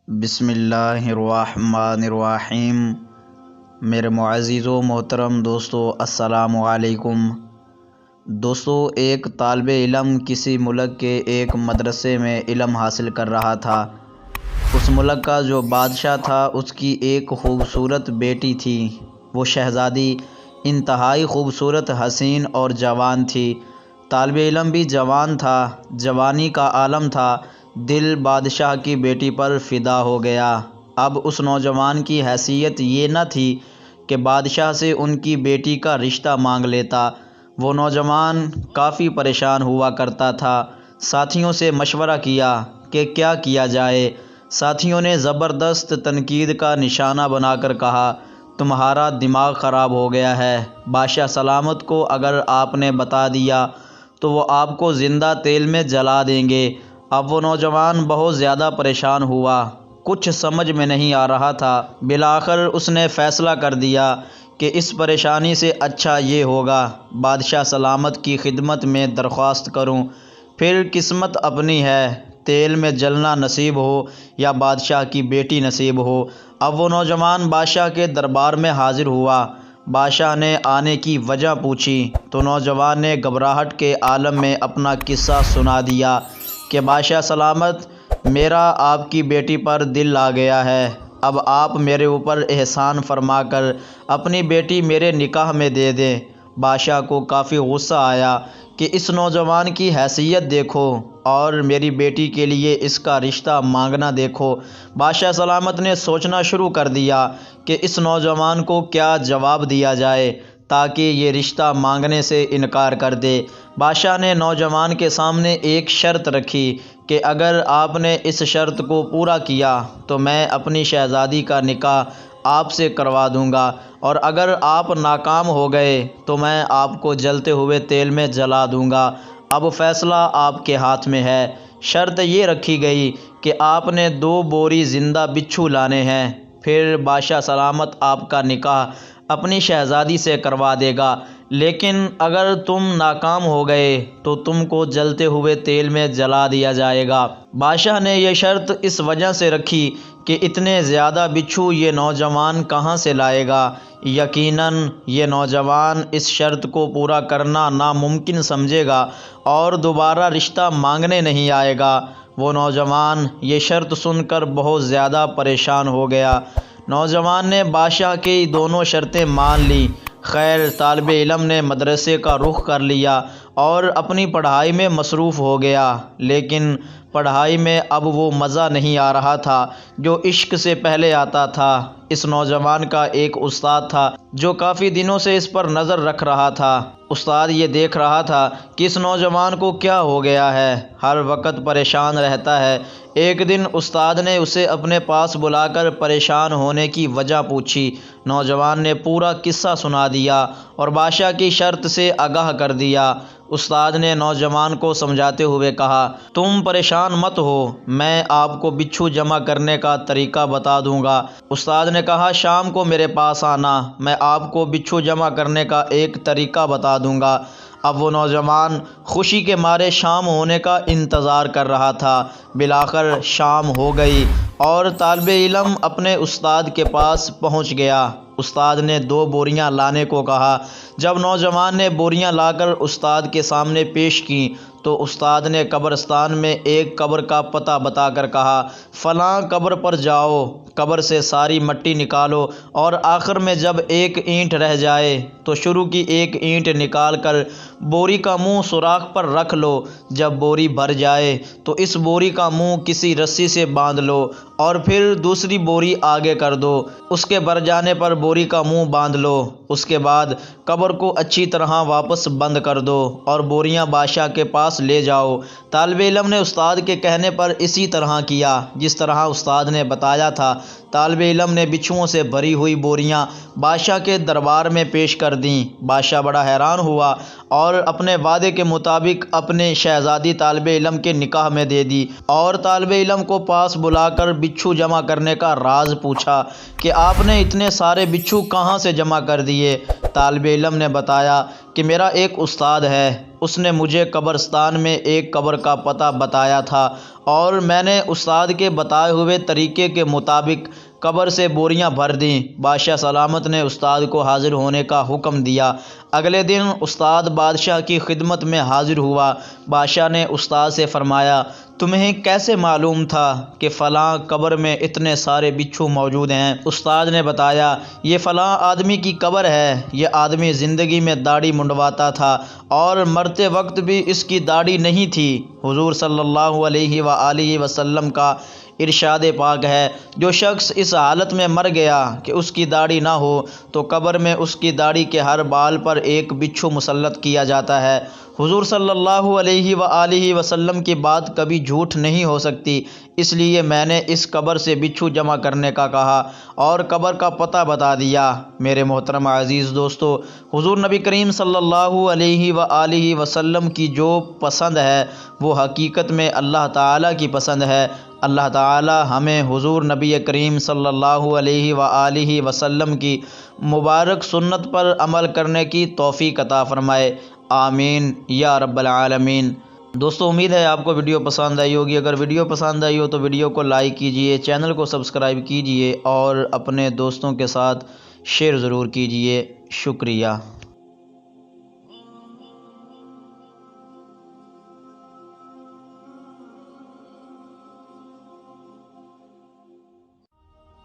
بسم اللہ الرحمن الرحیم۔ میرے معزز و محترم دوستو، السلام علیکم۔ دوستو، ایک طالب علم کسی ملک کے ایک مدرسے میں علم حاصل کر رہا تھا۔ اس ملک کا جو بادشاہ تھا، اس کی ایک خوبصورت بیٹی تھی۔ وہ شہزادی انتہائی خوبصورت، حسین اور جوان تھی۔ طالب علم بھی جوان تھا، جوانی کا عالم تھا۔ دل بادشاہ کی بیٹی پر فدا ہو گیا۔ اب اس نوجوان کی حیثیت یہ نہ تھی کہ بادشاہ سے ان کی بیٹی کا رشتہ مانگ لیتا۔ وہ نوجوان کافی پریشان ہوا کرتا تھا۔ ساتھیوں سے مشورہ کیا کہ کیا کیا جائے۔ ساتھیوں نے زبردست تنقید کا نشانہ بنا کر کہا، تمہارا دماغ خراب ہو گیا ہے۔ بادشاہ سلامت کو اگر آپ نے بتا دیا تو وہ آپ کو زندہ تیل میں جلا دیں گے۔ اب وہ نوجوان بہت زیادہ پریشان ہوا، کچھ سمجھ میں نہیں آ رہا تھا۔ بالآخر اس نے فیصلہ کر دیا کہ اس پریشانی سے اچھا یہ ہوگا بادشاہ سلامت کی خدمت میں درخواست کروں، پھر قسمت اپنی ہے، تیل میں جلنا نصیب ہو یا بادشاہ کی بیٹی نصیب ہو۔ اب وہ نوجوان بادشاہ کے دربار میں حاضر ہوا۔ بادشاہ نے آنے کی وجہ پوچھی تو نوجوان نے گھبراہٹ کے عالم میں اپنا قصہ سنا دیا کہ بادشاہ سلامت، میرا آپ کی بیٹی پر دل آ گیا ہے۔ اب آپ میرے اوپر احسان فرما کر اپنی بیٹی میرے نکاح میں دے دیں۔ بادشاہ کو کافی غصہ آیا کہ اس نوجوان کی حیثیت دیکھو اور میری بیٹی کے لیے اس کا رشتہ مانگنا دیکھو۔ بادشاہ سلامت نے سوچنا شروع کر دیا کہ اس نوجوان کو کیا جواب دیا جائے تاکہ یہ رشتہ مانگنے سے انکار کر دے۔ بادشاہ نے نوجوان کے سامنے ایک شرط رکھی کہ اگر آپ نے اس شرط کو پورا کیا تو میں اپنی شہزادی کا نکاح آپ سے کروا دوں گا، اور اگر آپ ناکام ہو گئے تو میں آپ کو جلتے ہوئے تیل میں جلا دوں گا۔ اب فیصلہ آپ کے ہاتھ میں ہے۔ شرط یہ رکھی گئی کہ آپ نے 2 بوری زندہ بچھو لانے ہیں، پھر بادشاہ سلامت آپ کا نکاح اپنی شہزادی سے کروا دے گا، لیکن اگر تم ناکام ہو گئے تو تم کو جلتے ہوئے تیل میں جلا دیا جائے گا۔ بادشاہ نے یہ شرط اس وجہ سے رکھی کہ اتنے زیادہ بچھو یہ نوجوان کہاں سے لائے گا۔ یقیناً یہ نوجوان اس شرط کو پورا کرنا ناممکن سمجھے گا اور دوبارہ رشتہ مانگنے نہیں آئے گا۔ وہ نوجوان یہ شرط سن کر بہت زیادہ پریشان ہو گیا۔ نوجوان نے بادشاہ کی دونوں شرطیں مان لیں۔ خیر، طالب علم نے مدرسے کا رخ کر لیا اور اپنی پڑھائی میں مصروف ہو گیا، لیکن پڑھائی میں اب وہ مزہ نہیں آ رہا تھا جو عشق سے پہلے آتا تھا۔ اس نوجوان کا ایک استاد تھا جو کافی دنوں سے اس پر نظر رکھ رہا تھا۔ استاد یہ دیکھ رہا تھا کہ اس نوجوان کو کیا ہو گیا ہے، ہر وقت پریشان رہتا ہے۔ ایک دن استاد نے اسے اپنے پاس بلا کر پریشان ہونے کی وجہ پوچھی۔ نوجوان نے پورا قصہ سنا دیا اور بادشاہ کی شرط سے آگاہ کر دیا۔ استاد نے نوجوان کو سمجھاتے ہوئے کہا، تم پریشان مت ہو، میں آپ کو بچھو جمع کرنے کا طریقہ بتا دوں گا۔ استاد نے کہا، شام کو میرے پاس آنا، میں آپ کو بچھو جمع کرنے کا ایک طریقہ بتا دوں گا۔ اب وہ نوجوان خوشی کے مارے شام ہونے کا انتظار کر رہا تھا۔ بالآخر شام ہو گئی اور طالب علم اپنے استاد کے پاس پہنچ گیا۔ استاد نے 2 بوریاں لانے کو کہا۔ جب نوجوان نے بوریاں لا کر استاد کے سامنے پیش کیں تو استاد نے قبرستان میں ایک قبر کا پتہ بتا کر کہا، فلاں قبر پر جاؤ، قبر سے ساری مٹی نکالو اور آخر میں جب ایک اینٹ رہ جائے تو شروع کی ایک اینٹ نکال کر بوری کا منہ سوراخ پر رکھ لو۔ جب بوری بھر جائے تو اس بوری کا منہ کسی رسی سے باندھ لو اور پھر دوسری بوری آگے کر دو، اس کے بھر جانے پر بوری کا منہ باندھ لو۔ اس کے بعد قبر کو اچھی طرح واپس بند کر دو اور بوریاں بادشاہ کے پاس لے جاؤ۔ طالب علم نے استاد کے کہنے پر اسی طرح کیا جس طرح استاد نے بتایا تھا۔ طالب علم نے بچھوؤں سے بھری ہوئی بوریاں بادشاہ کے دربار میں پیش کر دیں۔ بادشاہ بڑا حیران ہوا اور اپنے وعدے کے مطابق اپنے شہزادی طالب علم کے نکاح میں دے دی، اور طالب علم کو پاس بلا کر بچھو جمع کرنے کا راز پوچھا کہ آپ نے اتنے سارے بچھو کہاں سے جمع کر دیے؟ طالب علم نے بتایا کہ میرا ایک استاد ہے، اس نے مجھے قبرستان میں ایک قبر کا پتہ بتایا تھا اور میں نے استاد کے بتائے ہوئے طریقے کے مطابق قبر سے بوریاں بھر دیں۔ بادشاہ سلامت نے استاد کو حاضر ہونے کا حکم دیا۔ اگلے دن استاد بادشاہ کی خدمت میں حاضر ہوا۔ بادشاہ نے استاد سے فرمایا، تمہیں کیسے معلوم تھا کہ فلاں قبر میں اتنے سارے بچھو موجود ہیں؟ استاد نے بتایا، یہ فلاں آدمی کی قبر ہے۔ یہ آدمی زندگی میں داڑھی منڈواتا تھا اور مرتے وقت بھی اس کی داڑھی نہیں تھی۔ حضور صلی اللہ علیہ وآلہ وسلم کا ارشاد پاک ہے، جو شخص اس حالت میں مر گیا کہ اس کی داڑھی نہ ہو تو قبر میں اس کی داڑھی کے ہر بال پر ایک بچھو مسلط کیا جاتا ہے۔ حضور صلی اللہ علیہ وآلہ وسلم کی بات کبھی جھوٹ نہیں ہو سکتی، اس لیے میں نے اس قبر سے بچھو جمع کرنے کا کہا اور قبر کا پتہ بتا دیا۔ میرے محترم عزیز دوستو، حضور نبی کریم صلی اللہ علیہ وآلہ وسلم کی جو پسند ہے وہ حقیقت میں اللہ تعالیٰ کی پسند ہے۔ اللہ تعالیٰ ہمیں حضور نبی کریم صلی اللہ علیہ وآلہ وسلم کی مبارک سنت پر عمل کرنے کی توفیق عطا فرمائے، آمین یا رب العالمین۔ دوستو، امید ہے آپ کو ویڈیو پسند آئی ہوگی۔ اگر ویڈیو پسند آئی ہو تو ویڈیو کو لائک کیجئے، چینل کو سبسکرائب کیجئے اور اپنے دوستوں کے ساتھ شیئر ضرور کیجئے۔ شکریہ۔